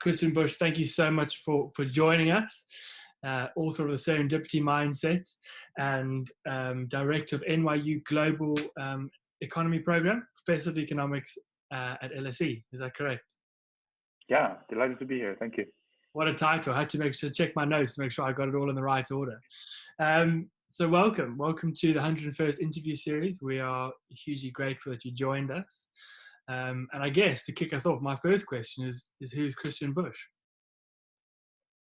Christian Busch, thank you so much for joining us. Author of the Serendipity Mindset and director of NYU Global Economy Program, professor of economics at LSE. Is that correct? Yeah, delighted to be here. Thank you. What a title. I had to check my notes to make sure I got it all in the right order. So welcome to the 101st interview series. We are hugely grateful that you joined us. And I guess to kick us off, my first question is who's Christian Busch?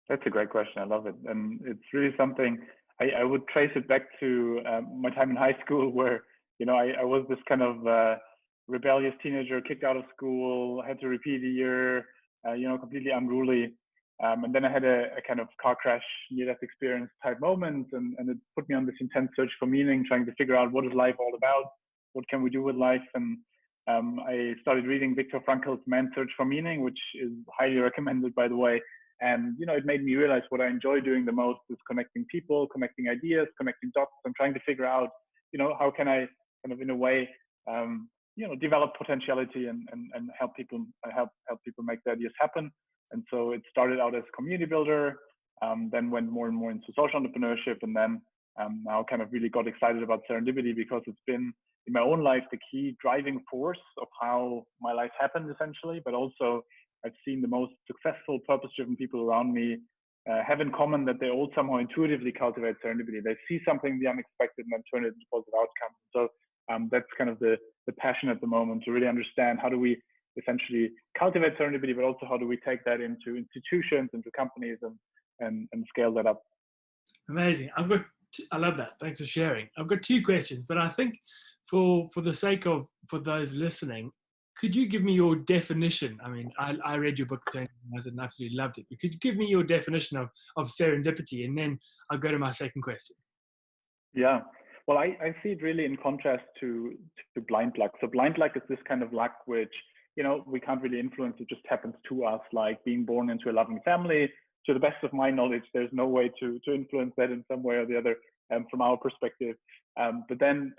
That's a great question. I love it. And it's really something I would trace it back to my time in high school where, I was this kind of rebellious teenager, kicked out of school, had to repeat a year, completely unruly. And then I had a kind of car crash, near-death experience type moment. And it put me on this intense search for meaning, trying to figure out what is life all about? What can we do with life? And I started reading Viktor Frankl's Man's Search for Meaning, which is highly recommended, by the way. And, it made me realize what I enjoy doing the most is connecting people, connecting ideas, connecting dots, and trying to figure out, how can I kind of in a way, develop potentiality and help people make their ideas happen. And so it started out as a community builder, then went more and more into social entrepreneurship, and then now kind of really got excited about serendipity because it's been in my own life the key driving force of how my life happened essentially, but also I've seen the most successful purpose-driven people around me have in common that they all somehow intuitively cultivate serendipity. They see something in the unexpected and then turn it into positive outcomes. So that's kind of the passion at the moment, to really understand how do we essentially cultivate serendipity, but also how do we take that into institutions, into companies, and scale that up. Amazing. I love that. Thanks for sharing. I've got two questions, but I think for the sake of, for those listening, could you give me your definition? I mean, I read your book, and absolutely loved it. But could you give me your definition of serendipity? And then I'll go to my second question. Yeah. Well, I see it really in contrast to blind luck. So blind luck is this kind of luck which, we can't really influence. It just happens to us, like being born into a loving family. To the best of my knowledge, there's no way to influence that in some way or the other from our perspective. But then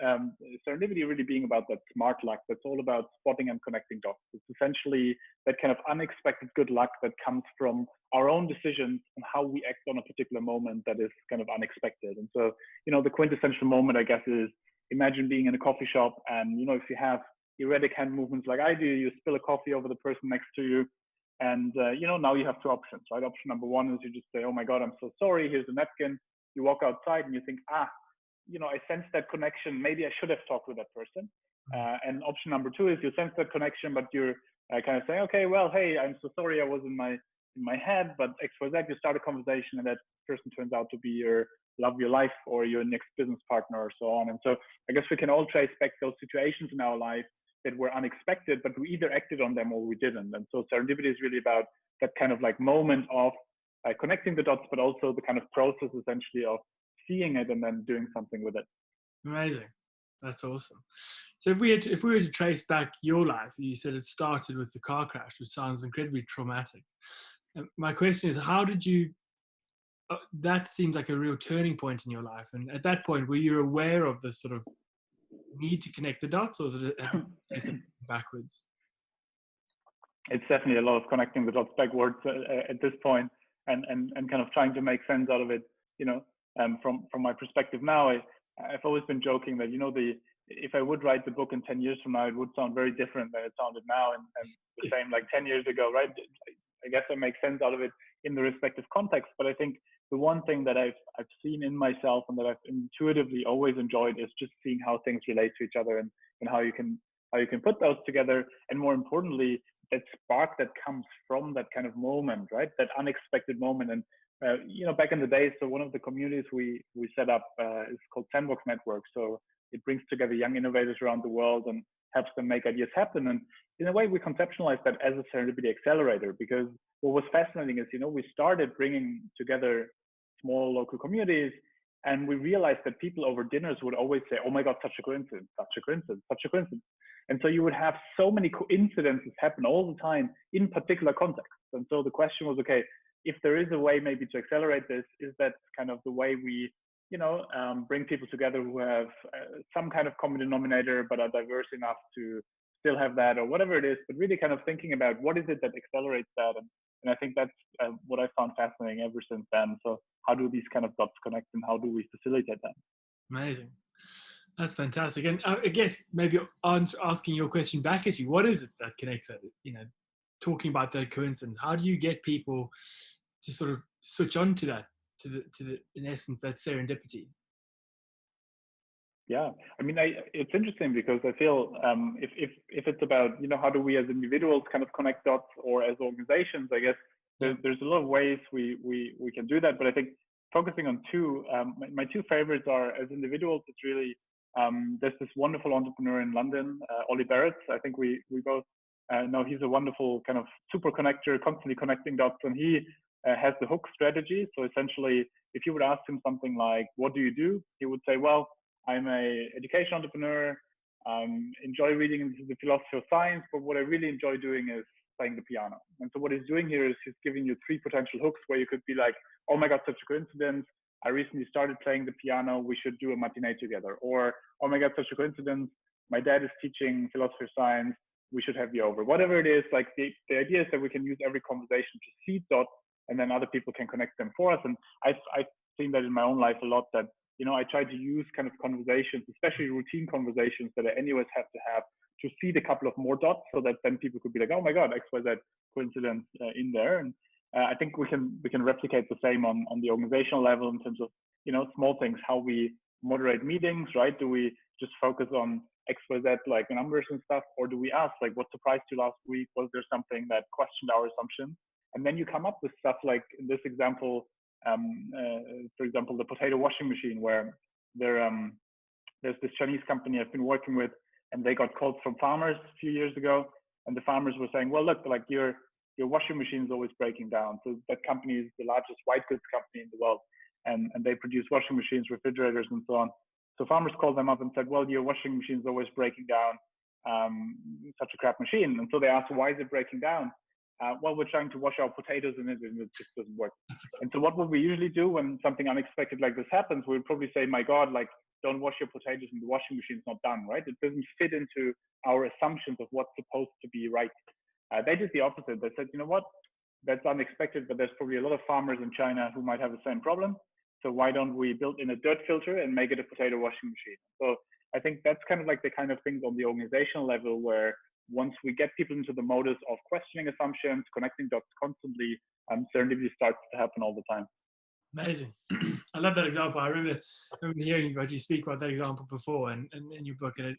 serendipity really being about that smart luck. That's all about spotting and connecting dots. It's essentially that kind of unexpected good luck that comes from our own decisions and how we act on a particular moment that is kind of unexpected. And so, the quintessential moment, I guess, is imagine being in a coffee shop and, if you have erratic hand movements like I do, you spill a coffee over the person next to you. And, now you have two options, right? Option number one is you just say, oh my God, I'm so sorry. Here's a napkin. You walk outside and you think, I sense that connection. Maybe I should have talked with that person. And option number two is you sense that connection, but you're kind of saying, okay, well, hey, I'm so sorry. I was in my head, but X, Y, Z, you start a conversation and that person turns out to be your love of your life or your next business partner or so on. And so I guess we can all trace back those situations in our life that were unexpected, but we either acted on them or we didn't. And so serendipity is really about that kind of like moment of connecting the dots, but also the kind of process essentially of seeing it and then doing something with it. Amazing. That's awesome. So if we were to trace back your life, you said it started with the car crash, which sounds incredibly traumatic. And my question is, how did you, that seems like a real turning point in your life. And at that point, were you aware of the sort of need to connect the dots, or is it backwards? It's definitely a lot of connecting the dots backwards at this point, and kind of trying to make sense out of it. From my perspective now, I've always been joking that if I would write the book in 10 years from now, it would sound very different than it sounded now, and the same like 10 years ago, right? I guess I make sense out of it in the respective context. But I think the one thing that I've seen in myself and that I've intuitively always enjoyed is just seeing how things relate to each other and how you can put those together. And more importantly, that spark that comes from that kind of moment, right? That unexpected moment. And, back in the day, so one of the communities we set up is called Sandbox Network. So it brings together young innovators around the world and helps them make ideas happen. And in a way, we conceptualize that as a Serendipity Accelerator, because what was fascinating is, we started bringing together small local communities, and we realized that people over dinners would always say, oh my God, such a coincidence, such a coincidence, such a coincidence. And so you would have so many coincidences happen all the time in particular contexts. And so the question was, okay, if there is a way maybe to accelerate this, is that kind of the way we bring people together who have some kind of common denominator, but are diverse enough to still have that, or whatever it is, but really kind of thinking about what is it that accelerates that, and And I think that's what I found fascinating ever since then. So how do these kind of dots connect, and how do we facilitate that? Amazing. That's fantastic. And I guess maybe asking your question back at you, what is it that connects it? Talking about that coincidence, how do you get people to sort of switch on to that, to the in essence, that serendipity? Yeah, I mean, it's interesting because I feel if it's about, how do we as individuals kind of connect dots, or as organizations, I guess there's a lot of ways we can do that. But I think focusing on two, my two favorites are, as individuals, it's really there's this wonderful entrepreneur in London, Ollie Barrett. I think we both know he's a wonderful kind of super connector, constantly connecting dots, and he has the hook strategy. So essentially, if you would ask him something like, "What do you do?" he would say, "Well, I'm a education entrepreneur, enjoy reading into the philosophy of science, but what I really enjoy doing is playing the piano." And so what he's doing here is he's giving you 3 potential hooks where you could be like, "Oh my God, such a coincidence. I recently started playing the piano. We should do a matinee together." Or, "Oh my God, such a coincidence. My dad is teaching philosophy of science. We should have you over." Whatever it is, like the idea is that we can use every conversation to seed dots, and then other people can connect them for us. And I've seen that in my own life a lot, that I try to use kind of conversations, especially routine conversations that I anyways have to have, to seed a couple of more dots, so that then people could be like, "Oh my God, XYZ coincidence in there." And I think we can replicate the same on the organizational level in terms of, small things, how we moderate meetings, right? Do we just focus on XYZ, like numbers and stuff, or do we ask, like, what surprised you last week? Was there something that questioned our assumptions? And then you come up with stuff like in this example, for example, the potato washing machine, where there's this Chinese company I've been working with, and they got calls from farmers a few years ago, and the farmers were saying, "Well, look, like your washing machine is always breaking down." So that company is the largest white goods company in the world, and they produce washing machines, refrigerators, and so on. So farmers called them up and said, "Well, your washing machine is always breaking down. Such a crap machine." And so they asked, "Why is it breaking down?" "Well, we're trying to wash our potatoes in it, and it just doesn't work." And so what would we usually do when something unexpected like this happens? We would probably say, "My God, like, don't wash your potatoes in the washing machine. It's not done," right? It doesn't fit into our assumptions of what's supposed to be right. They did the opposite. They said, "You know what? That's unexpected, but there's probably a lot of farmers in China who might have the same problem. So why don't we build in a dirt filter and make it a potato washing machine?" So I think that's kind of like the kind of things on the organizational level, where once we get people into the modus of questioning assumptions, connecting dots constantly, serendipity starts to happen all the time. Amazing. I love that example. I remember hearing about you speak about that example before, and in your book, and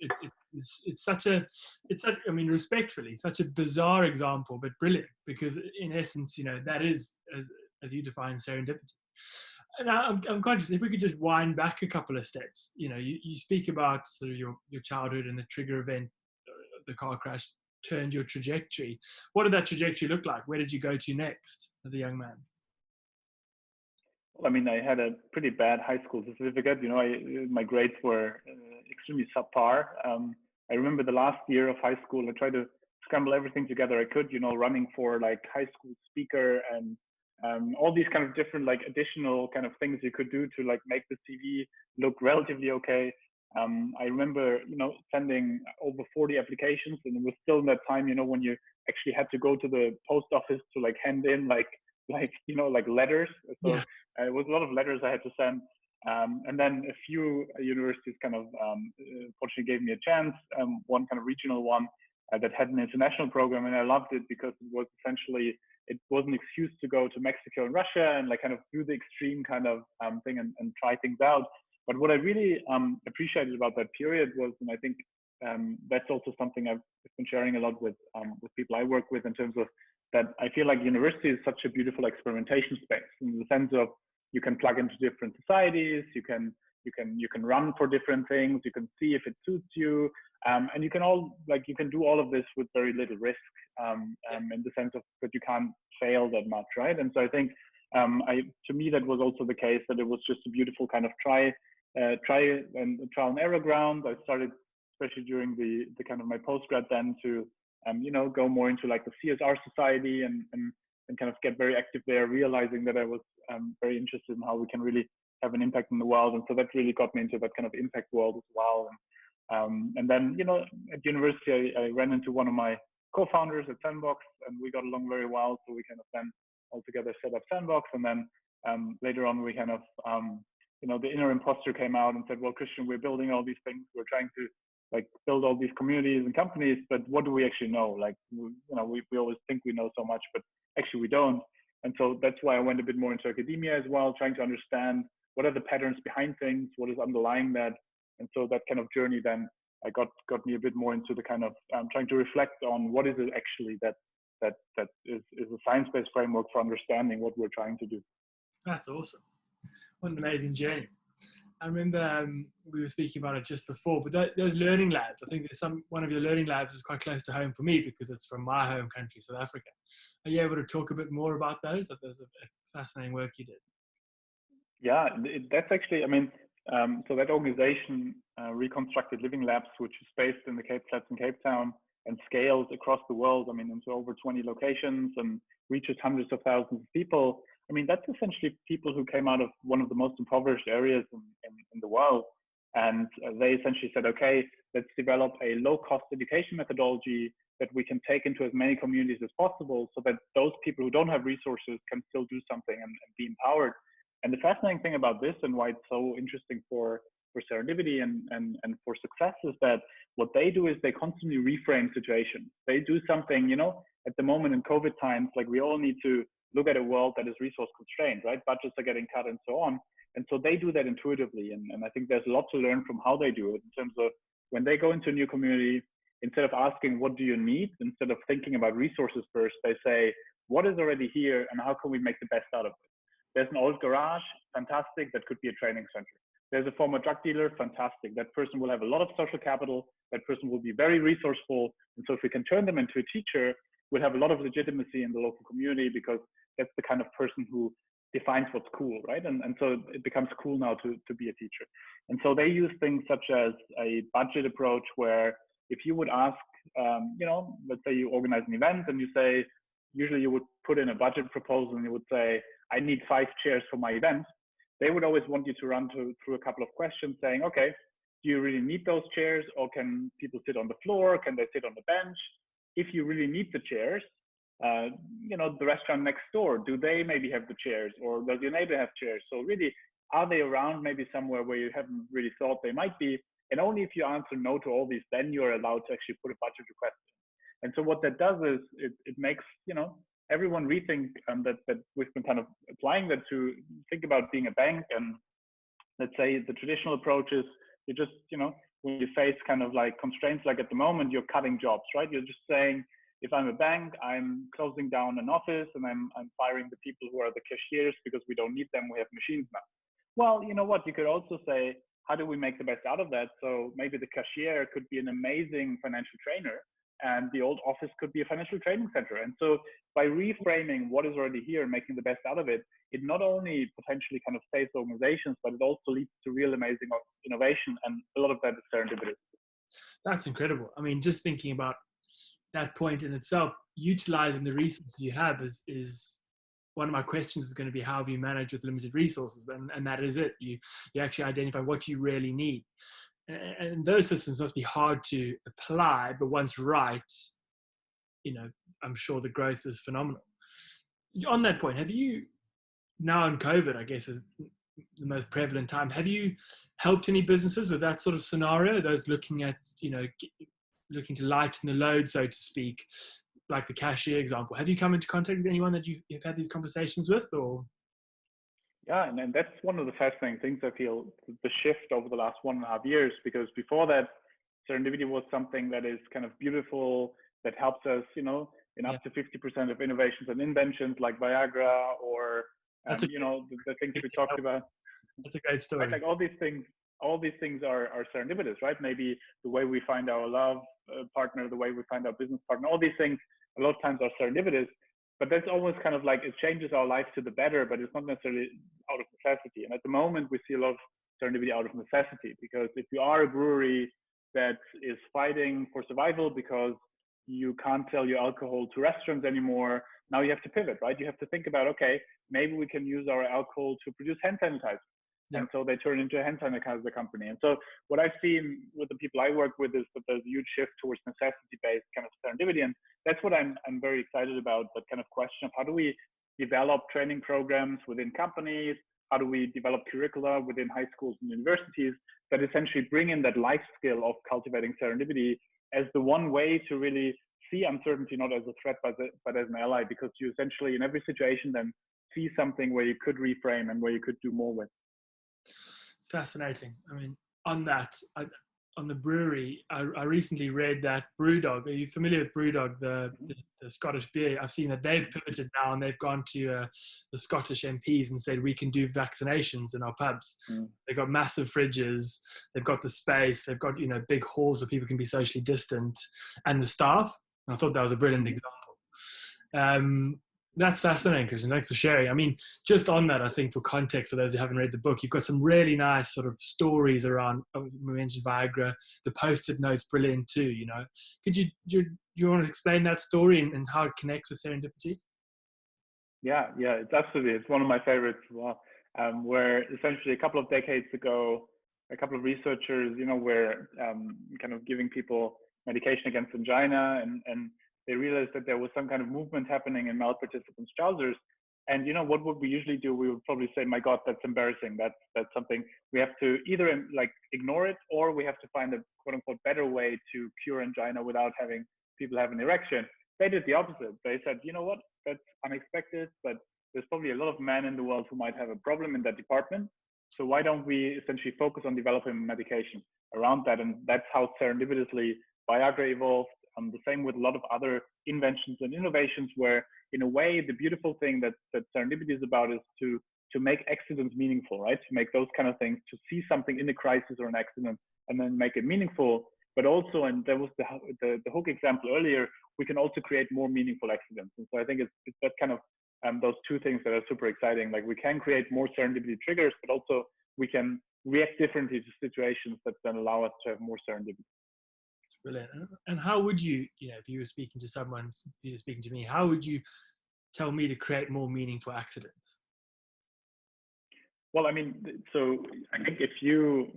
it's such, I mean, respectfully, such a bizarre example, but brilliant, because in essence, that is, as you define, serendipity. And I'm conscious, if we could just wind back a couple of steps, you speak about sort of your childhood and the trigger event, the car crash turned your trajectory. What did that trajectory look like? Where did you go to next as a young man? Well, I mean, I had a pretty bad high school certificate. My grades were extremely subpar. I remember the last year of high school, I tried to scramble everything together I could, running for like high school speaker and all these kind of different like additional kind of things you could do to like make the CV look relatively okay. I remember, sending over 40 applications, and it was still in that time, when you actually had to go to the post office to like hand in like letters. So Yeah. it was a lot of letters I had to send. And then a few universities kind of fortunately gave me a chance. One kind of regional one that had an international program, and I loved it because it was an excuse to go to Mexico and Russia and like kind of do the extreme kind of thing and try things out. But what I really appreciated about that period was, and I think that's also something I've been sharing a lot with people I work with, in terms of that I feel like university is such a beautiful experimentation space, in the sense of you can plug into different societies, you can run for different things, you can see if it suits you, and you can do all of this with very little risk, in the sense of that you can't fail that much, right? And so I think to me that was also the case, that it was just a beautiful kind of trial and error ground. I started, especially during the kind of my postgrad, then to go more into like the CSR society and kind of get very active there, realizing that I was very interested in how we can really have an impact in the world. And so that really got me into that kind of impact world as well. And then, at university, I ran into one of my co-founders at Sandbox, and we got along very well. So we kind of then all together set up Sandbox, and then later on we kind of the inner imposter came out and said, well, Christian, we're building all these things, we're trying to like build all these communities and companies, but what do we actually know? Like, we always think we know so much, but actually we don't. And so that's why I went a bit more into academia as well, trying to understand what are the patterns behind things, what is underlying that. And so that kind of journey then I got me a bit more into the kind of trying to reflect on what is it actually that is a science-based framework for understanding what we're trying to do. That's awesome. What an amazing journey. I remember we were speaking about it just before, but those learning labs, I think there's one of your learning labs is quite close to home for me because it's from my home country, South Africa. Are you able to talk a bit more about those? There's a fascinating work you did. Yeah, that's actually, so that organization, Reconstructed Living Labs, which is based in the Cape Flats in Cape Town and scales across the world, into over 20 locations and reaches hundreds of thousands of people. That's essentially people who came out of one of the most impoverished areas in the world. And they essentially said, okay, let's develop a low-cost education methodology that we can take into as many communities as possible so that those people who don't have resources can still do something and be empowered. And the fascinating thing about this and why it's so interesting for serendipity and for success is that what they do is they constantly reframe situations. They do something, at the moment in COVID times, like we all need to look at a world that is resource constrained, right? Budgets are getting cut and so on. And so they do that intuitively. And I think there's a lot to learn from how they do it in terms of when they go into a new community, instead of asking, what do you need? Instead of thinking about resources first, they say, what is already here and how can we make the best out of it? There's an old garage, fantastic, that could be a training center. There's a former drug dealer, fantastic. That person will have a lot of social capital. That person will be very resourceful. And so if we can turn them into a teacher, we'll have a lot of legitimacy in the local community because that's the kind of person who defines what's cool, right? And so it becomes cool now to be a teacher. And so they use things such as a budget approach where if you would ask, let's say you organize an event and you say, usually you would put in a budget proposal and you would say, I need 5 chairs for my event. They would always want you to run through a couple of questions saying, okay, do you really need those chairs or can people sit on the floor? Can they sit on the bench? If you really need the chairs, the restaurant next door, do they maybe have the chairs or does your neighbor have chairs? So really, are they around maybe somewhere where you haven't really thought they might be? And only if you answer no to all these, then you're allowed to actually put a budget request in. And so what that does is it makes, everyone rethink that we've been kind of applying that to think about being a bank. And let's say the traditional approach is you just, when you face kind of like constraints, like at the moment, you're cutting jobs, right? You're just saying, if I'm a bank, I'm closing down an office and I'm firing the people who are the cashiers because we don't need them. We have machines now. Well, you know what? You could also say, how do we make the best out of that? So maybe the cashier could be an amazing financial trainer and the old office could be a financial training center. And so by reframing what is already here and making the best out of it, it not only potentially kind of saves organizations, but it also leads to real amazing innovation. And a lot of that is serendipity. That's incredible. Just thinking about that point in itself, utilizing the resources you have is one of my questions is going to be, how have you managed with limited resources? And that is it. You actually identify what you really need. And those systems must be hard to apply, but once right, I'm sure the growth is phenomenal. On that point, have you, now in COVID, I guess is the most prevalent time, have you helped any businesses with that sort of scenario? Those looking at, looking to lighten the load, so to speak, like the cashier example. Have you come into contact with anyone that you've had these conversations with, or? Yeah, and that's one of the fascinating things, I feel, the shift over the last 1.5 years, because before that, serendipity was something that is kind of beautiful, that helps us, in up to 50% of innovations and inventions like Viagra or, the things we talked about. That's a great story. Right? Like all these things are serendipitous, right? Maybe the way we find our love partner, the way we find our business partner, all these things a lot of times are serendipitous. But that's almost kind of like it changes our life to the better, but it's not necessarily out of necessity. And at the moment, we see a lot of serendipity out of necessity, because if you are a brewery that is fighting for survival because you can't sell your alcohol to restaurants anymore, now you have to pivot, right? You have to think about, okay, maybe we can use our alcohol to produce hand sanitizer. Yeah. And so they turn into a hand sanitizer company. And so what I've seen with the people I work with is that there's a huge shift towards necessity-based kind of serendipity. And that's what I'm very excited about, that kind of question of how do we develop training programs within companies? How do we develop curricula within high schools and universities that essentially bring in that life skill of cultivating serendipity as the one way to really see uncertainty not as a threat, but as an ally, because you essentially in every situation then see something where you could reframe and where you could do more with. It's fascinating. I mean, on that, on the brewery, I recently read that Brewdog. Are you familiar with Brewdog, the Scottish beer? I've seen that they've pivoted now and they've gone to the Scottish MPs and said we can do vaccinations in our pubs. They've got massive fridges, they've got the space, they've got big halls where people can be socially distant, and the staff. And I thought that was a brilliant example. That's fascinating, Christian. Thanks for sharing. I mean, just on that, I think for context, for those who haven't read the book, you've got some really nice sort of stories around, we mentioned Viagra, the Post-it notes, brilliant too, Could you want to explain that story and how it connects with serendipity? Yeah, it's absolutely. It's one of my favorites as well, where essentially a couple of decades ago, a couple of researchers, were kind of giving people medication against angina, and they realized that there was some kind of movement happening in male participants' trousers. And what would we usually do? We would probably say, my God, that's embarrassing. That's something we have to either like ignore it, or we have to find a quote unquote better way to cure angina without having people have an erection. They did the opposite. They said, you know what, that's unexpected, but there's probably a lot of men in the world who might have a problem in that department. So why don't we essentially focus on developing medication around that? And that's how serendipitously Viagra evolved. The same with a lot of other inventions and innovations, where in a way, the beautiful thing that serendipity is about is to make accidents meaningful, right? To make those kind of things, to see something in a crisis or an accident and then make it meaningful. But also, and there was the hook example earlier, we can also create more meaningful accidents. And so I think it's that kind of those two things that are super exciting. Like we can create more serendipity triggers, but also we can react differently to situations that then allow us to have more serendipity. Brilliant. And how would you, if you were speaking to someone, if you were speaking to me, how would you tell me to create more meaningful accidents? Well, I mean, so I think if you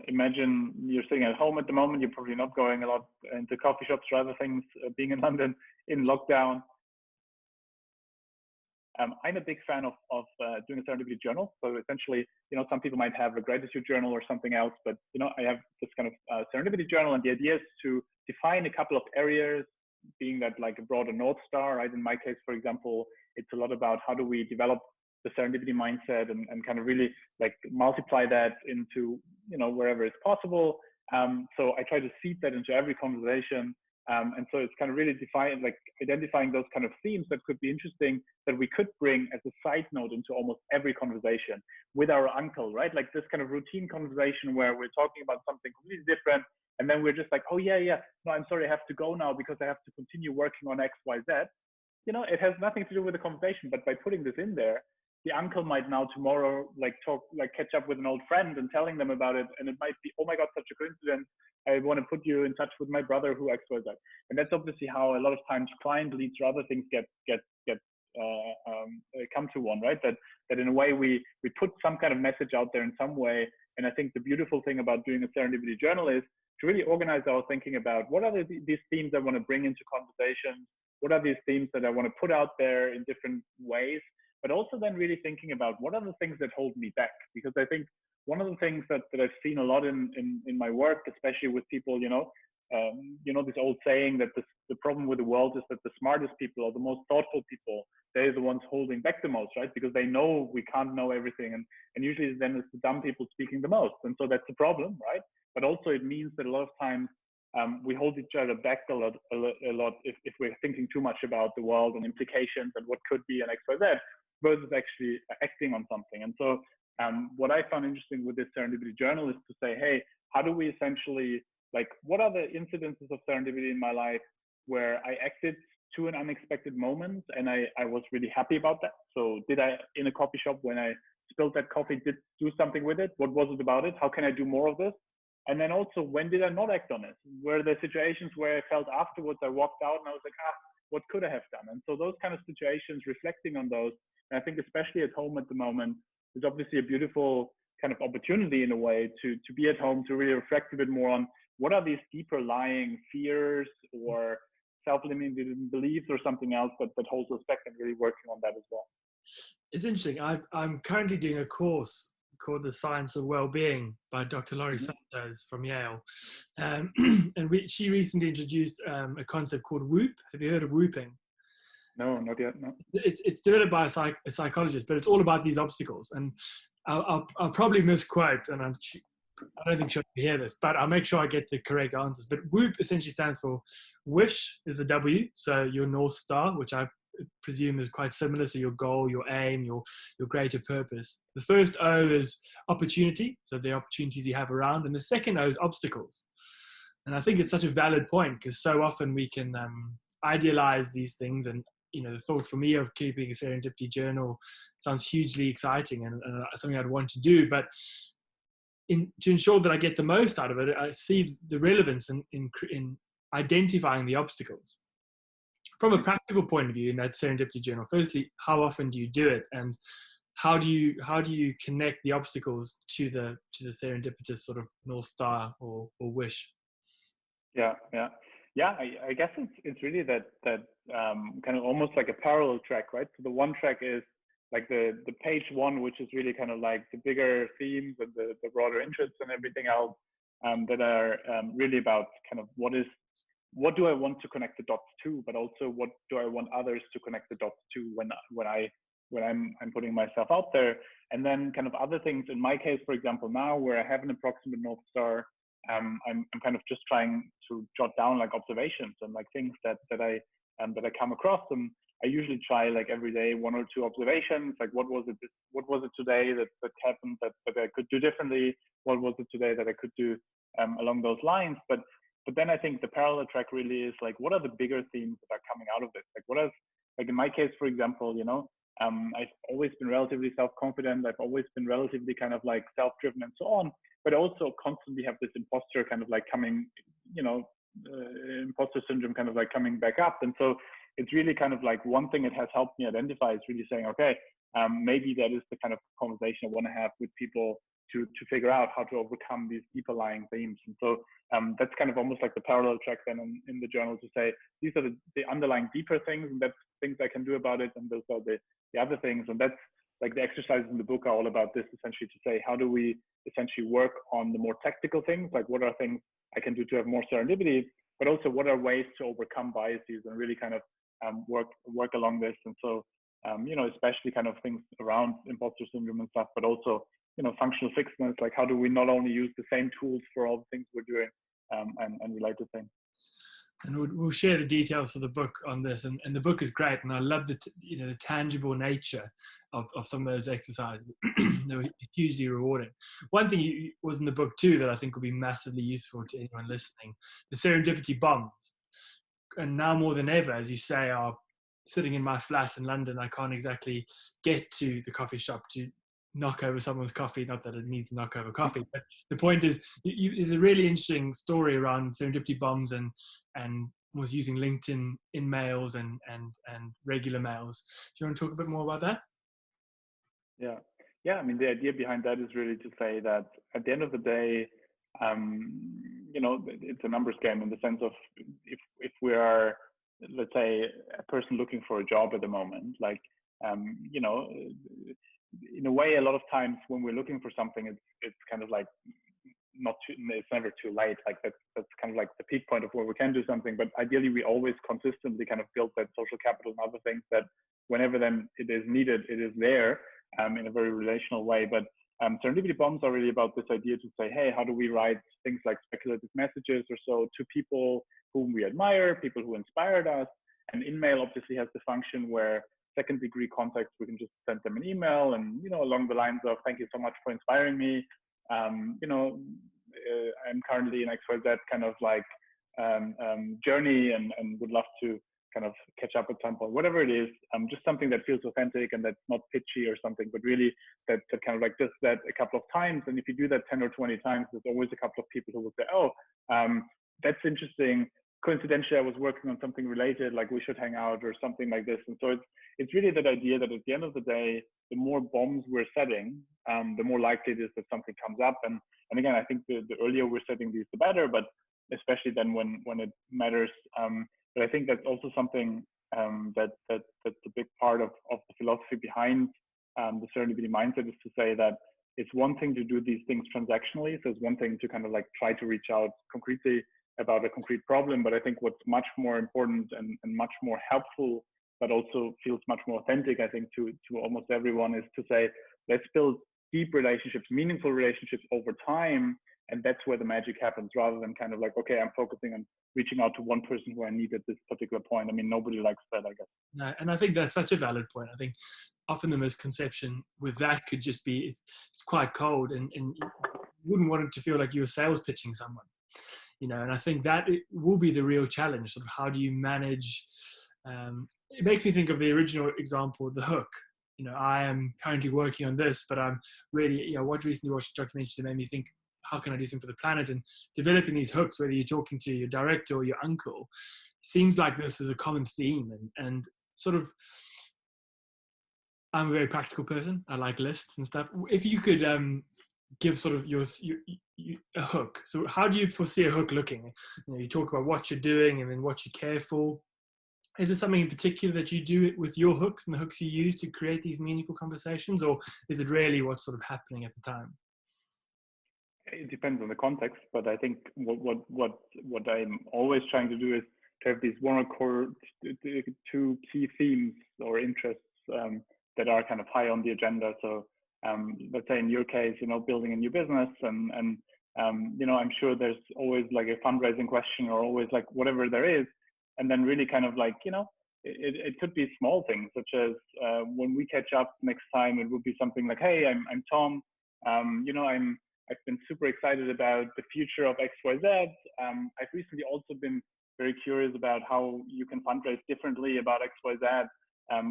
imagine you're sitting at home at the moment, you're probably not going a lot into coffee shops or other things, being in London in lockdown. I'm a big fan of doing a serendipity journal. So essentially, some people might have a gratitude journal or something else, but I have this kind of serendipity journal, and the idea is to define a couple of areas, being that like a broader North Star, right? In my case, for example, it's a lot about how do we develop the serendipity mindset and kind of really like multiply that into wherever it's possible. So I try to seed that into every conversation. And so it's kind of really identifying those kind of themes that could be interesting that we could bring as a side note into almost every conversation with our uncle, right? Like this kind of routine conversation where we're talking about something completely different. And then we're just like, oh yeah. No, I'm sorry, I have to go now because I have to continue working on X, Y, Z. It has nothing to do with the conversation, but by putting this in there, the uncle might now tomorrow catch up with an old friend and telling them about it, and it might be, oh my God, such a coincidence. I want to put you in touch with my brother who X, Y, Z. And that's obviously how a lot of times client leads or other things come to one, right? That in a way we put some kind of message out there in some way. And I think the beautiful thing about doing a serendipity journal is to really organize our thinking about what are these themes I want to bring into conversations, what are these themes that I want to put out there in different ways, but also then really thinking about what are the things that hold me back. Because I think one of the things that I've seen a lot in my work, especially with people, this old saying that the problem with the world is that the smartest people or the most thoughtful people, they're the ones holding back the most, right? Because they know we can't know everything. And usually then it's the dumb people speaking the most. And so that's the problem, right? But also it means that a lot of times we hold each other back a lot if we're thinking too much about the world and implications and what could be and X, Y, Z, versus actually acting on something. And so what I found interesting with this serendipity journal is to say, hey, how do we essentially, what are the incidences of serendipity in my life where I acted to an unexpected moment and I was really happy about that? So did I, in a coffee shop, when I spilled that coffee, did do something with it? What was it about it? How can I do more of this? And then also, when did I not act on it? Were there situations where I felt afterwards I walked out and I was like, what could I have done? And so those kind of situations, reflecting on those, and I think especially at home at the moment, is obviously a beautiful kind of opportunity in a way to be at home, to really reflect a bit more on what are these deeper lying fears or self-limiting beliefs or something else that holds us back, and really working on that as well. It's interesting. I'm currently doing a course called The Science of Wellbeing by Dr. Laurie Santos from Yale. And she recently introduced a concept called whoop. Have you heard of whooping? No, not yet. No. It's developed by a psychologist, but it's all about these obstacles. And I'll probably misquote, and I don't think she'll hear this, but I'll make sure I get the correct answers. But whoop essentially stands for wish is a W, so your North Star, which I presume is quite similar. So your goal, your aim, your greater purpose. The first O is opportunity, so the opportunities you have around, and the second O is obstacles. And I think it's such a valid point, because so often we can idealize these things. And the thought for me of keeping a serendipity journal sounds hugely exciting and something I'd want to do, but to ensure that I get the most out of it, I see the relevance in identifying the obstacles. From a practical point of view, in that serendipity journal, firstly, how often do you do it, and how do you connect the obstacles to the serendipitous sort of North Star or wish? Yeah. I guess it's really that kind of almost like a parallel track, right? So the one track is like the page one, which is really kind of like the bigger themes and the broader interests and everything else, that are really about kind of what do I want to connect the dots to, but also what do I want others to connect the dots to when I'm putting myself out there. And then kind of other things, in my case, for example, now where I have an approximate North Star, I'm kind of just trying to jot down like observations and like things that I come across. And I usually try like every day 1 or 2 observations, like what was it today that happened that I could do differently? What was it today that I could do along those lines? But then I think the parallel track really is like, what are the bigger themes that are coming out of this? Like in my case, for example, I've always been relatively self-confident. I've always been relatively kind of like self-driven and so on, but also constantly have this imposter kind of like coming, imposter syndrome kind of like coming back up. And so it's really kind of like one thing it has helped me identify is really saying, okay, maybe that is the kind of conversation I want to have with people to figure out how to overcome these deeper lying themes. And so that's kind of almost like the parallel track then in the journal, to say these are the underlying deeper things, and that's things I can do about it, and those are the other things. And that's like the exercises in the book are all about this, essentially, to say how do we essentially work on the more tactical things, like what are things I can do to have more serendipity, but also what are ways to overcome biases and really kind of work along this. And so especially kind of things around imposter syndrome and stuff, but also functional fixedness, like how do we not only use the same tools for all the things we're doing, and related things. And we'll share the details for the book on this, and the book is great, and I love the tangible nature of some of those exercises. They were hugely rewarding. One thing was in the book too that I think will be massively useful to anyone listening: the serendipity bombs. And now more than ever, as you say, are sitting in my flat in London, I can't exactly get to the coffee shop to knock over someone's coffee. Not that it needs to knock over coffee, but the point is, there's a really interesting story around serendipity bombs and was using LinkedIn in mails and regular mails. Do you want to talk a bit more about that? Yeah. I mean, the idea behind that is really to say that at the end of the day, it's a numbers game, in the sense of if we are, let's say, a person looking for a job at the moment, like in a way, a lot of times when we're looking for something, it's kind of like it's never too late. Like that's kind of like the peak point of where we can do something. But ideally, we always consistently kind of build that social capital and other things that whenever then it is needed, it is there in a very relational way. But serendipity bombs are really about this idea to say, hey, how do we write things like speculative messages or so to people whom we admire, people who inspired us? And InMail obviously has the function where second degree contacts, we can just send them an email and, along the lines of, thank you so much for inspiring me. I'm currently in XYZ kind of like journey and would love to kind of catch up at some point, whatever it is, just something that feels authentic and that's not pitchy or something, but really that kind of like does that a couple of times. And if you do that 10 or 20 times, there's always a couple of people who will say, oh, that's interesting. Coincidentally, I was working on something related, like we should hang out or something like this. And so it's really that idea that at the end of the day, the more bombs we're setting, the more likely it is that something comes up. And again, I think the earlier we're setting these, the better, but especially then when it matters But I think that's also something that's a big part of the philosophy behind the Serendipity mindset, is to say that it's one thing to do these things transactionally. So it's one thing to kind of like try to reach out concretely about a concrete problem. But I think what's much more important and much more helpful, but also feels much more authentic, I think, to almost everyone, is to say, let's build deep relationships, meaningful relationships over time. And that's where the magic happens, rather than kind of like, okay, I'm focusing on reaching out to one person who I need at this particular point. I mean, nobody likes that, I guess. No, and I think that's such a valid point. I think often the misconception with that could just be it's quite cold, and you wouldn't want it to feel like you were sales pitching someone, and I think that it will be the real challenge. Sort of, how do you manage? It makes me think of the original example, the hook. I am currently working on this, but I'm really, what recently watched a documentary that made me think, how can I do something for the planet? And developing these hooks, whether you're talking to your director or your uncle, seems like this is a common theme. And sort of, I'm a very practical person. I like lists and stuff. If you could give sort of your a hook. So how do you foresee a hook looking? You talk about what you're doing and then what you care for. Is there something in particular that you do with your hooks and the hooks you use to create these meaningful conversations, or is it really what's sort of happening at the time? It depends on the context, but I think what I'm always trying to do is to have these one or two key themes or interests that are kind of high on the agenda. So let's say in your case, building a new business, and I'm sure there's always like a fundraising question, or always like whatever there is, and then really kind of like it could be small things, such as when we catch up next time, it would be something like, hey, I'm Tom. I've been super excited about the future of XYZ. I've recently also been very curious about how you can fundraise differently about XYZ.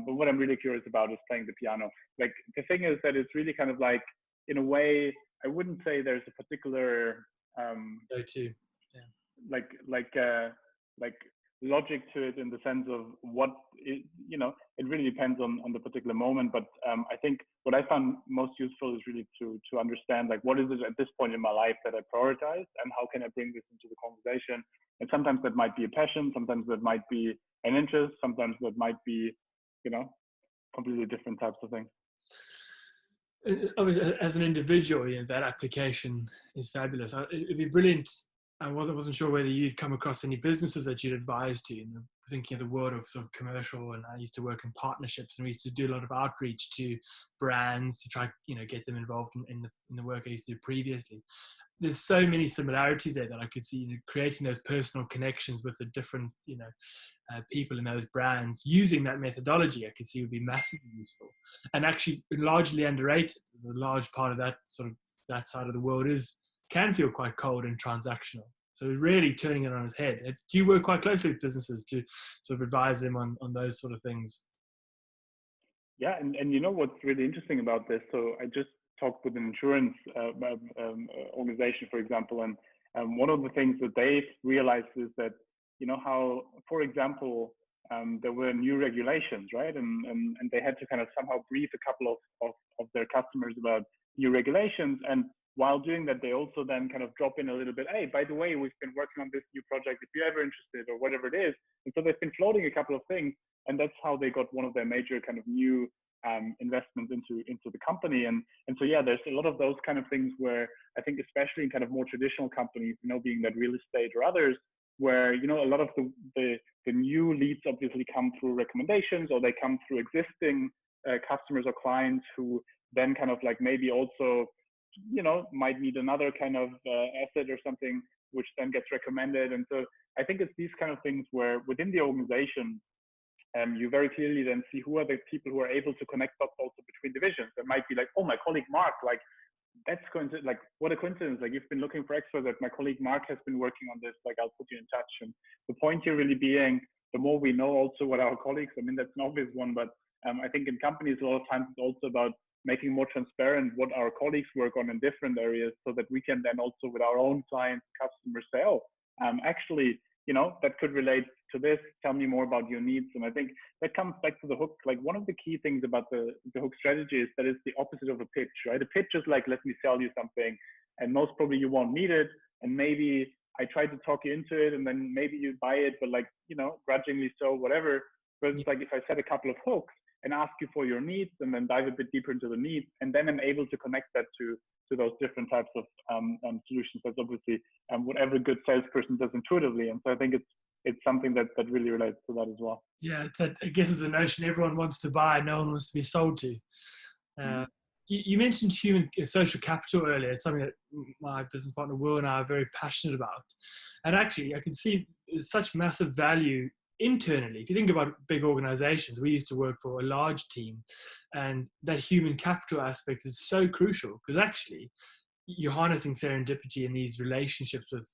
But what I'm really curious about is playing the piano. Like, the thing is that it's really kind of like, in a way, I wouldn't say there's a particular go-to, like logic to it, in the sense of what it really depends on the particular moment. But I think what I found most useful is really to understand, like, what is it at this point in my life that I prioritize, and how can I bring this into the conversation. And sometimes that might be a passion, sometimes that might be an interest, sometimes that might be completely different types of things. As an individual, that application is fabulous. It'd be brilliant. I wasn't sure whether you'd come across any businesses that you'd advise to, thinking of the world of sort of commercial. And I used to work in partnerships, and we used to do a lot of outreach to brands to try, get them involved in the work I used to do previously. There's so many similarities there that I could see, creating those personal connections with the different, people in those brands. Using that methodology, I could see would be massively useful, and actually largely underrated. There's a large part of that side of the world can feel quite cold and transactional. So really turning it on its head. Do you work quite closely with businesses to sort of advise them on those sort of things? Yeah, and what's really interesting about this? So I just talked with an insurance organization, for example, and one of the things that they've realized is that, how, for example, there were new regulations, right? And they had to kind of somehow brief a couple of their customers about new regulations. And while doing that, they also then kind of drop in a little bit, hey, by the way, we've been working on this new project, if you're ever interested, or whatever it is. And so they've been floating a couple of things, and that's how they got one of their major kind of new investments into the company. And so, yeah, there's a lot of those kind of things where I think, especially in kind of more traditional companies, being that real estate or others, where, a lot of the new leads obviously come through recommendations, or they come through existing customers or clients who then kind of like maybe also might need another kind of asset or something, which then gets recommended. And so I think it's these kind of things where within the organization, you very clearly then see who are the people who are able to connect dots also between divisions. It might be like, oh, my colleague Mark, like, that's coincidence, like, what a coincidence, like, you've been looking for experts, that my colleague Mark has been working on this, like, I'll put you in touch. And the point here really being, the more we know also what our colleagues, I mean, that's an obvious one, but I think in companies a lot of times it's also about making more transparent what our colleagues work on in different areas, so that we can then also with our own clients, customers say, oh, actually, that could relate to this, tell me more about your needs. And I think that comes back to the hook. Like, one of the key things about the hook strategy is that it's the opposite of a pitch, right? A pitch is like, let me sell you something, and most probably you won't need it. And maybe I try to talk you into it, and then maybe you buy it, but like, you know, grudgingly so, whatever. But it's like if I set a couple of hooks and ask you for your needs, and then dive a bit deeper into the needs, and then I'm able to connect that to those different types of solutions. That's obviously what every good salesperson does intuitively. And so I think it's something that really relates to that as well. Yeah, I guess it's the notion everyone wants to buy, no one wants to be sold to. You mentioned human social capital earlier. It's something that my business partner Will and I are very passionate about. And actually, I can see there's such massive value internally. If you think about big organizations, we used to work for a large team, and that human capital aspect is so crucial, because actually you're harnessing serendipity in these relationships with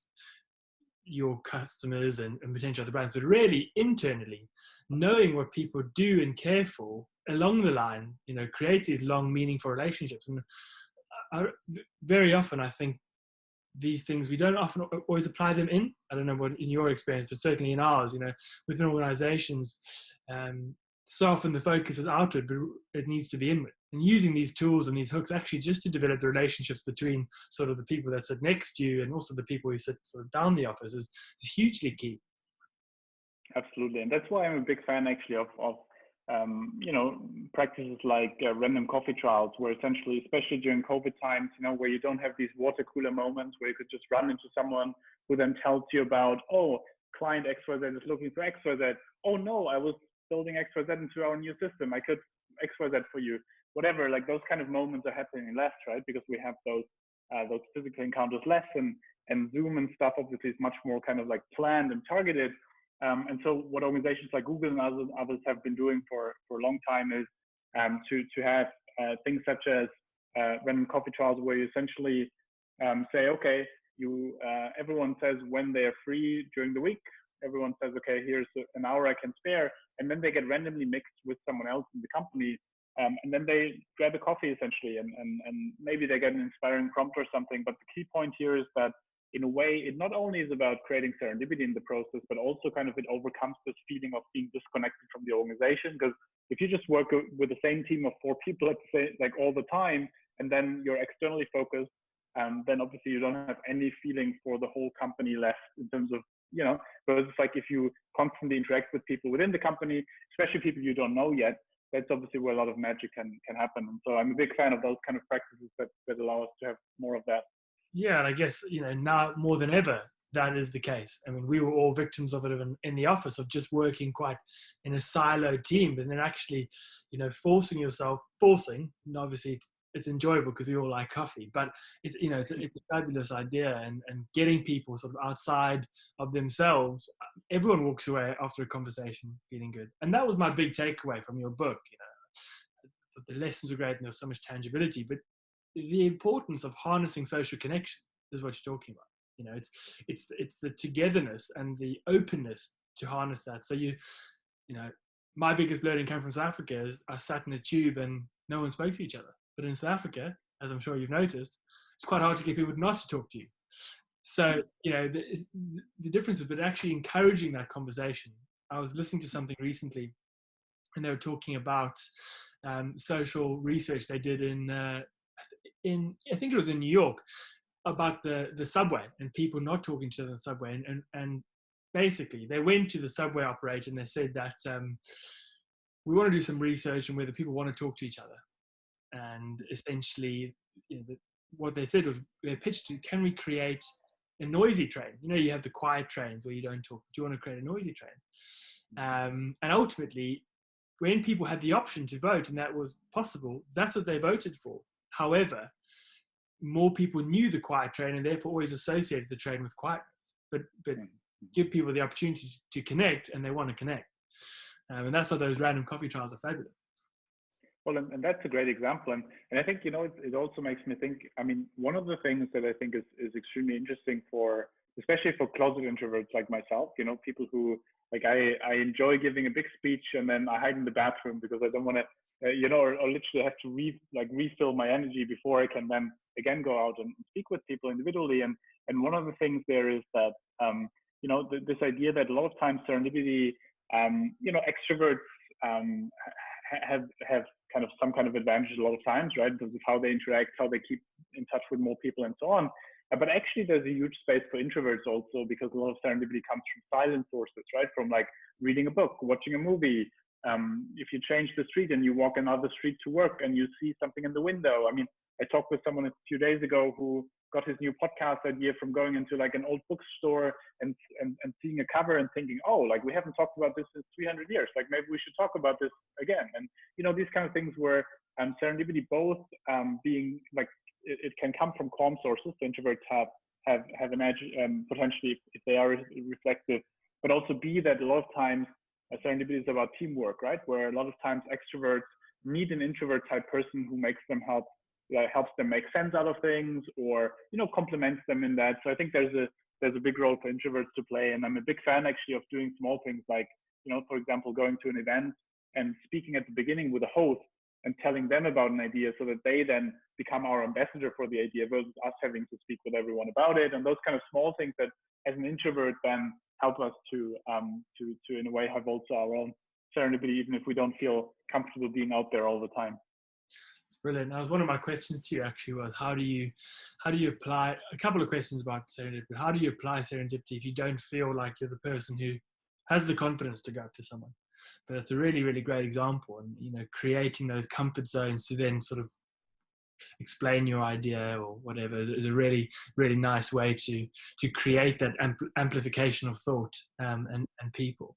your customers and potential other brands, but really internally knowing what people do and care for along the line, you know, create these long, meaningful relationships. And very often, I think these things, we don't often always apply them in. I don't know what in your experience, but certainly in ours, you know, within organizations, so often the focus is outward, but it needs to be inward. And using these tools and these hooks actually just to develop the relationships between sort of the people that sit next to you and also the people who sit sort of down the office is hugely key. Absolutely. And that's why I'm a big fan actually of you know, practices like random coffee trials, where essentially, especially during COVID times, you know, where you don't have these water cooler moments where you could just run into someone who then tells you about, oh, client XYZ is looking for XYZ. Oh no, I was building XYZ into our new system. I could XYZ for you. Whatever, like those kind of moments are happening less, right? Because we have those physical encounters less, and Zoom and stuff obviously is much more kind of like planned and targeted. And so what organizations like Google and others have been doing for a long time is to have things such as random coffee trials, where you essentially say, okay, everyone says when they're free during the week. Everyone says, okay, here's an hour I can spare, and then they get randomly mixed with someone else in the company, and then they grab a coffee essentially, and maybe they get an inspiring prompt or something. But the key point here is that, in a way, it not only is about creating serendipity in the process, but also kind of it overcomes this feeling of being disconnected from the organization. Because if you just work with the same team of 4 people, let's say, like all the time, and then you're externally focused, then obviously you don't have any feeling for the whole company left in terms of, you know, but it's like if you constantly interact with people within the company, especially people you don't know yet, that's obviously where a lot of magic can happen. And so I'm a big fan of those kind of practices that allow us to have more of that. Yeah, and I guess, you know, now more than ever, that is the case. I mean, we were all victims of it in the office, of just working quite in a siloed team, but then actually, you know, forcing, and obviously it's enjoyable because we all like coffee, but it's, you know, it's a fabulous idea, and getting people sort of outside of themselves. Everyone walks away after a conversation feeling good. And that was my big takeaway from your book. You know, the lessons were great and there was so much tangibility, but the importance of harnessing social connection is what you're talking about. You know, it's the togetherness and the openness to harness that. So you know, my biggest learning came from South Africa is I sat in a tube and no one spoke to each other. But in South Africa, as I'm sure you've noticed, it's quite hard to get people not to talk to you. So, you know, the difference is, but actually encouraging that conversation. I was listening to something recently, and they were talking about social research they did in I think it was in New York, about the subway and people not talking to each other in the subway. And basically they went to the subway operator and they said that we want to do some research on whether people want to talk to each other. And essentially, you know, what they said was, they pitched to, can we create a noisy train? You know, you have the quiet trains where you don't talk. Do you want to create a noisy train? And ultimately, when people had the option to vote and that was possible, that's what they voted for. However, more people knew the quiet train and therefore always associated the train with quietness. But give people the opportunity to connect, and they want to connect. And that's why those random coffee trials are fabulous. Well, and that's a great example. And I think, you know, it also makes me think, I mean, one of the things that I think is extremely interesting for, especially for closet introverts like myself, you know, people who, like, I enjoy giving a big speech and then I hide in the bathroom because I don't want to, you know, or literally have to refill my energy before I can then again go out and speak with people individually. And one of the things there is that, you know, this idea that a lot of times serendipity, you know, extroverts have kind of some kind of advantage a lot of times, right, in terms of how they interact, how they keep in touch with more people and so on. But actually, there's a huge space for introverts also, because a lot of serendipity comes from silent sources, right? From like reading a book, watching a movie. If you change the street and you walk another street to work and you see something in the window. I mean, I talked with someone a few days ago who got his new podcast idea from going into like an old bookstore and seeing a cover and thinking, oh, like we haven't talked about this in 300 years. Like maybe we should talk about this again. And, you know, these kind of things where serendipity both being like, it can come from calm sources. The introverts have an edge potentially if they are reflective, but also be that a lot of times serendipity is about teamwork, right? Where a lot of times extroverts need an introvert type person who makes them helps them make sense out of things, or, you know, complements them in that. So I think there's a big role for introverts to play. And I'm a big fan actually of doing small things like, you know, for example, going to an event and speaking at the beginning with a host and telling them about an idea so that they then become our ambassador for the idea versus us having to speak with everyone about it. And those kind of small things that as an introvert then help us to in a way have also our own serendipity, even if we don't feel comfortable being out there all the time. It's brilliant. That was one of my questions to you actually, was how do you apply, a couple of questions about serendipity. How do you apply serendipity if you don't feel like you're the person who has the confidence to go up to someone? But it's a really, really great example, and, you know, creating those comfort zones to then sort of explain your idea or whatever is a really, really nice way to create that amplification of thought and people.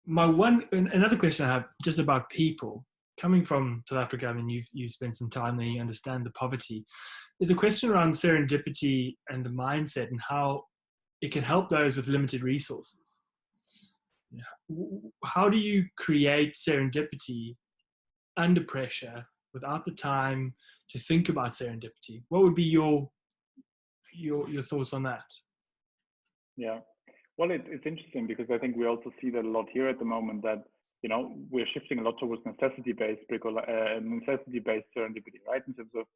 Another question I have just about people. Coming from South Africa, I mean, you've spent some time there, you understand the poverty. There's a question around serendipity and the mindset and how it can help those with limited resources. How do you create serendipity under pressure without the time to think about serendipity? What would be your thoughts on that? Yeah, well, it's interesting because I think we also see that a lot here at the moment, that, you know, we're shifting a lot towards necessity-based serendipity, right? In terms of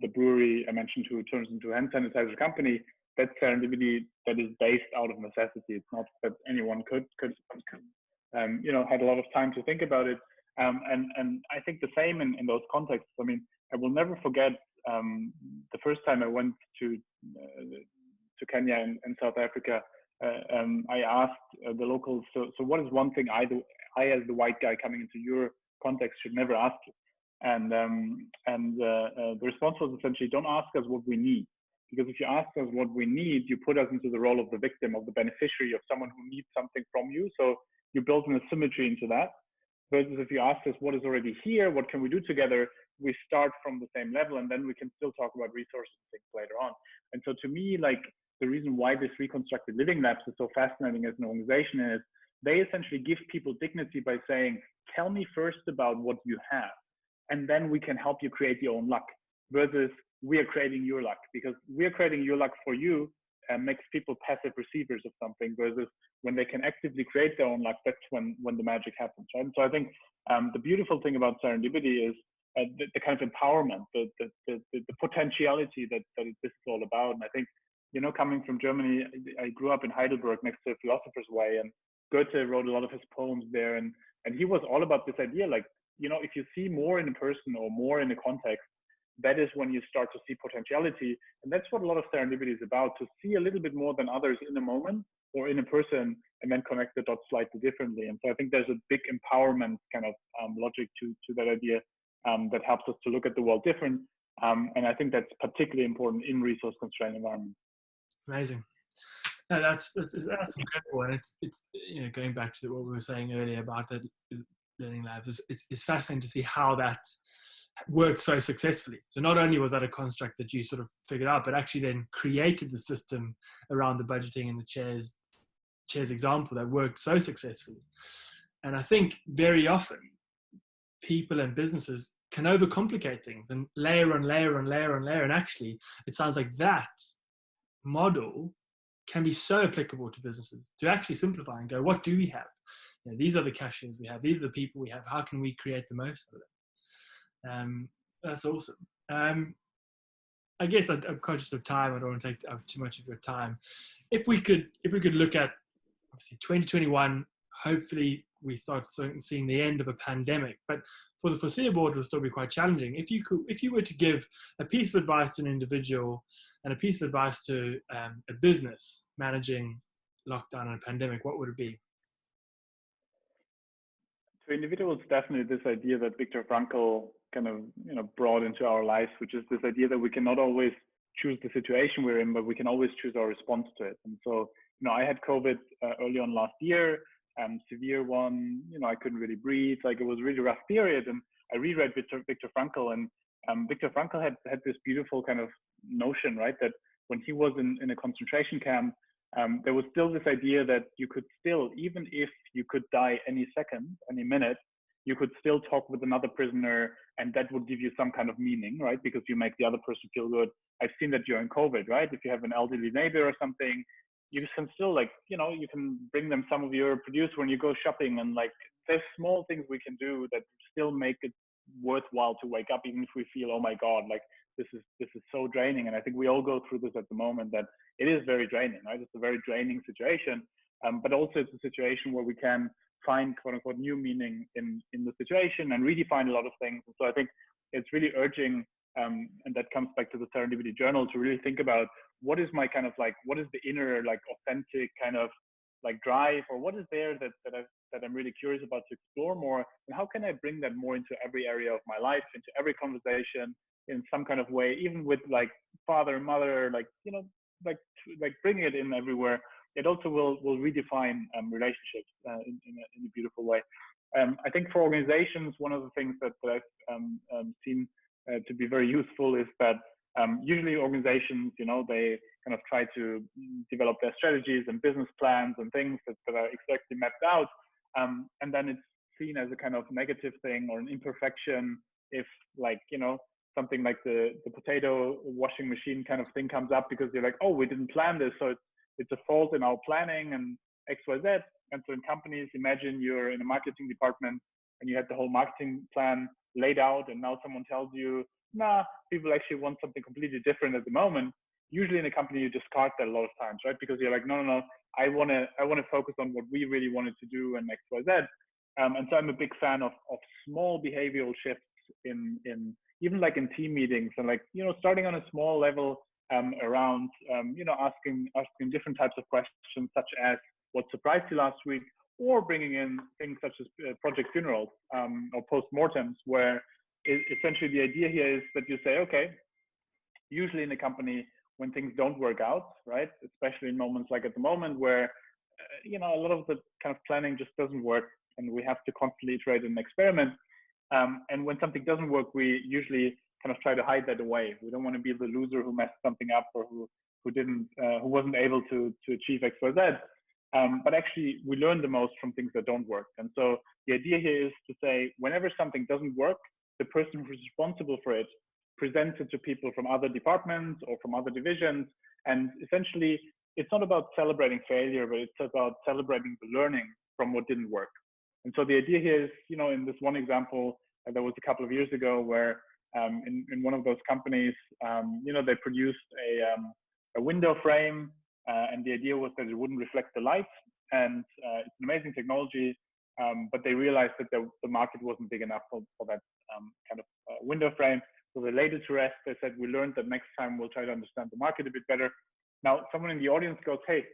the brewery I mentioned who turns into a hand sanitizer company, that's serendipity that is based out of necessity. It's not that anyone could you know, had a lot of time to think about it. And I think the same in those contexts. I mean, I will never forget the first time I went to Kenya and South Africa. I asked the locals, so what is one thing I as the white guy coming into your context should never ask you? And the response was essentially, don't ask us what we need. Because if you ask us what we need, you put us into the role of the victim, of the beneficiary, of someone who needs something from you. So you build an asymmetry into that. Versus if you ask us what is already here, what can we do together, we start from the same level, and then we can still talk about resources and things later on. And so to me, like, the reason why this reconstructed living labs is so fascinating as an organization is they essentially give people dignity by saying, tell me first about what you have, and then we can help you create your own luck, versus we are creating your luck, because we're creating your luck for you and makes people passive receivers of something, versus when they can actively create their own luck, that's when the magic happens, right? And so I think the beautiful thing about serendipity is the kind of empowerment, the potentiality that this is all about. And I think, you know, coming from Germany, I grew up in Heidelberg next to the Philosopher's Way, and Goethe wrote a lot of his poems there. And he was all about this idea, like, you know, if you see more in a person or more in a context, that is when you start to see potentiality. And that's what a lot of serendipity is about, to see a little bit more than others in a moment or in a person, and then connect the dots slightly differently. And so I think there's a big empowerment kind of logic to that idea that helps us to look at the world different. And I think that's particularly important in resource constrained environments. Amazing. No, that's incredible. And it's you know, going back to what we were saying earlier about the learning labs, it's fascinating to see how that worked so successfully. So not only was that a construct that you sort of figured out, but actually then created the system around the budgeting and the chairs example that worked so successfully. And I think very often people and businesses can overcomplicate things and layer on layer on layer on layer. And actually, it sounds like that model can be so applicable to businesses, to actually simplify and go, what do we have? You know, these are the cashiers we have. These are the people we have. How can we create the most of it? That's awesome. I guess I'm conscious of time. I don't want to take up too much of your time. If we could look at obviously 2021, hopefully we start seeing the end of a pandemic. But for the foreseeable, it will still be quite challenging. If you were to give a piece of advice to an individual and a piece of advice to a business managing lockdown and a pandemic, what would it be? For individuals, definitely this idea that Viktor Frankl kind of brought into our lives, which is this idea that we cannot always choose the situation we're in, but we can always choose our response to it. And so, I had COVID early on last year, severe one. I couldn't really breathe. Like, it was a really rough period. And I reread Viktor Frankl, and Viktor Frankl had this beautiful kind of notion, right, that when he was in a concentration camp, there was still this idea that you could still, even if you could die any second, any minute, you could still talk with another prisoner, and that would give you some kind of meaning, right? Because you make the other person feel good. I've seen that during COVID, right? If you have an elderly neighbor or something, you can still, like, you can bring them some of your produce when you go shopping, and like, there's small things we can do that still make it worthwhile to wake up, even if we feel, oh my God, like this is so draining. And I think we all go through this at the moment, that it is very draining, right? It's a very draining situation, but also it's a situation where we can find quote unquote new meaning in the situation and redefine a lot of things. And so I think it's really urging, and that comes back to the Serendipity Journal, to really think about what is my kind of like, what is the inner, like, authentic kind of like drive, or what is there that I'm really curious about to explore more, and how can I bring that more into every area of my life, into every conversation in some kind of way, even with like father and mother, like, like bringing it in everywhere. It also will redefine relationships in a beautiful way. I think for organizations, one of the things that I've seen to be very useful is that usually organizations, they kind of try to develop their strategies and business plans and things that are exactly mapped out. And then it's seen as a kind of negative thing or an imperfection if, like, something like the potato washing machine kind of thing comes up, because you're like, oh, we didn't plan this, so it's a fault in our planning and XYZ. And so in companies, imagine you're in a marketing department and you had the whole marketing plan laid out, and now someone tells you, nah, people actually want something completely different at the moment. Usually in a company, you discard that a lot of times, right? Because you're like, no, I want to focus on what we really wanted to do and XYZ. And so I'm a big fan of small behavioral shifts in even like in team meetings, and like, starting on a small level, around, asking different types of questions, such as what surprised you last week, or bringing in things such as project funerals, or postmortems, where essentially the idea here is that you say, okay, usually in a company, when things don't work out, right, especially in moments like at the moment where, a lot of the kind of planning just doesn't work, and we have to constantly iterate and experiment. And when something doesn't work, we usually kind of try to hide that away. We don't want to be the loser who messed something up, or who wasn't able to achieve X, Y, Z. But actually, we learn the most from things that don't work. And so the idea here is to say, whenever something doesn't work, the person who's responsible for it presents it to people from other departments or from other divisions. And essentially, it's not about celebrating failure, but it's about celebrating the learning from what didn't work. And so the idea here is, in this one example, that was a couple of years ago, where in one of those companies, they produced a window frame, and the idea was that it wouldn't reflect the light. And it's an amazing technology, but they realized that the market wasn't big enough for that kind of window frame. So they laid it to rest. They said, we learned that next time we'll try to understand the market a bit better. Now, someone in the audience goes, hey,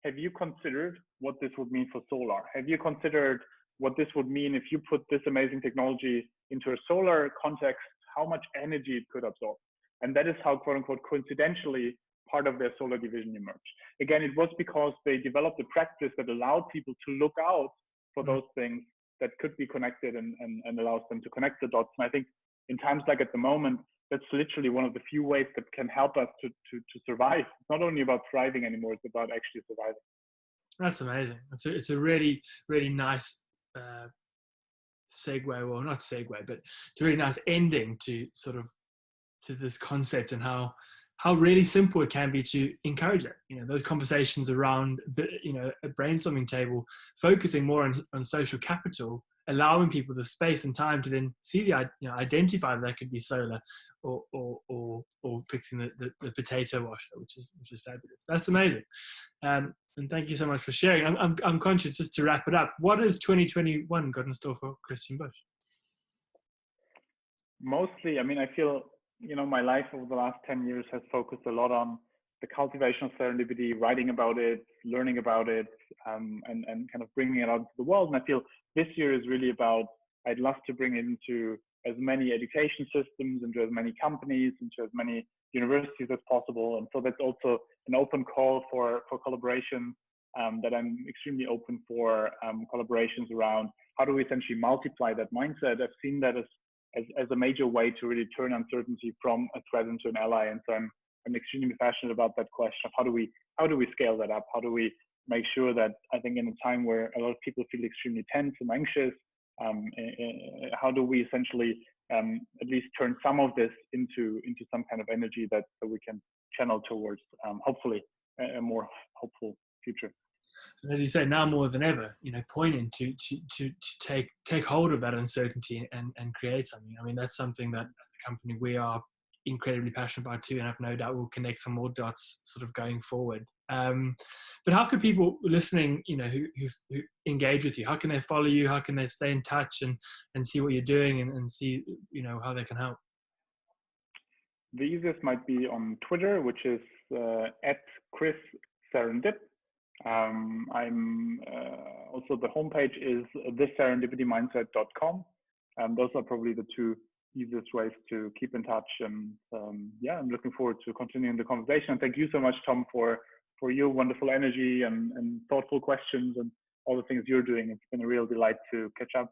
have you considered what this would mean for solar? Have you considered what this would mean if you put this amazing technology into a solar context, how much energy it could absorb? And that is how, quote unquote, coincidentally, part of their solar division emerged. Again, it was because they developed a practice that allowed people to look out for those things that could be connected, and allows them to connect the dots. And I think in times like at the moment, that's literally one of the few ways that can help us to survive. It's not only about thriving anymore, it's about actually surviving. That's amazing. It's a really, really nice segue, well, not segue, but it's a really nice ending to sort of to this concept, and how really simple it can be to encourage it. Those conversations around, a brainstorming table, focusing more on social capital, allowing people the space and time to then see identify that could be solar, or fixing the potato washer, which is fabulous. That's amazing. And thank you so much for sharing. I'm conscious, just to wrap it up, what has 2021 got in store for Christian Busch? Mostly, I mean, I feel, my life over the last 10 years has focused a lot on the cultivation of serendipity, writing about it, learning about it, and kind of bringing it out into the world. And I feel this year is really about, I'd love to bring it into as many education systems, into as many companies, into as many universities as possible. And so that's also an open call for collaboration, that I'm extremely open for collaborations around how do we essentially multiply that mindset. I've seen that as a major way to really turn uncertainty from a threat into an ally. And so I'm extremely passionate about that question of how do we scale that up? How do we make sure that, I think in a time where a lot of people feel extremely tense and anxious, how do we essentially at least turn some of this into some kind of energy that we can channel towards hopefully a more hopeful future. And as you say, now more than ever, pointing to take hold of that uncertainty and create something. I mean, that's something that as a company we are incredibly passionate about too, and I've no doubt we'll connect some more dots sort of going forward. But how can people listening, who engage with you, how can they follow you? How can they stay in touch and see what you're doing and see, how they can help? The easiest might be on Twitter, which is at Chris Serendip. I'm also, the homepage is theserendipitymindset.com. Those are probably the two easiest ways to keep in touch. And I'm looking forward to continuing the conversation. And thank you so much, Tom, for your wonderful energy and thoughtful questions and all the things you're doing. It's been a real delight to catch up.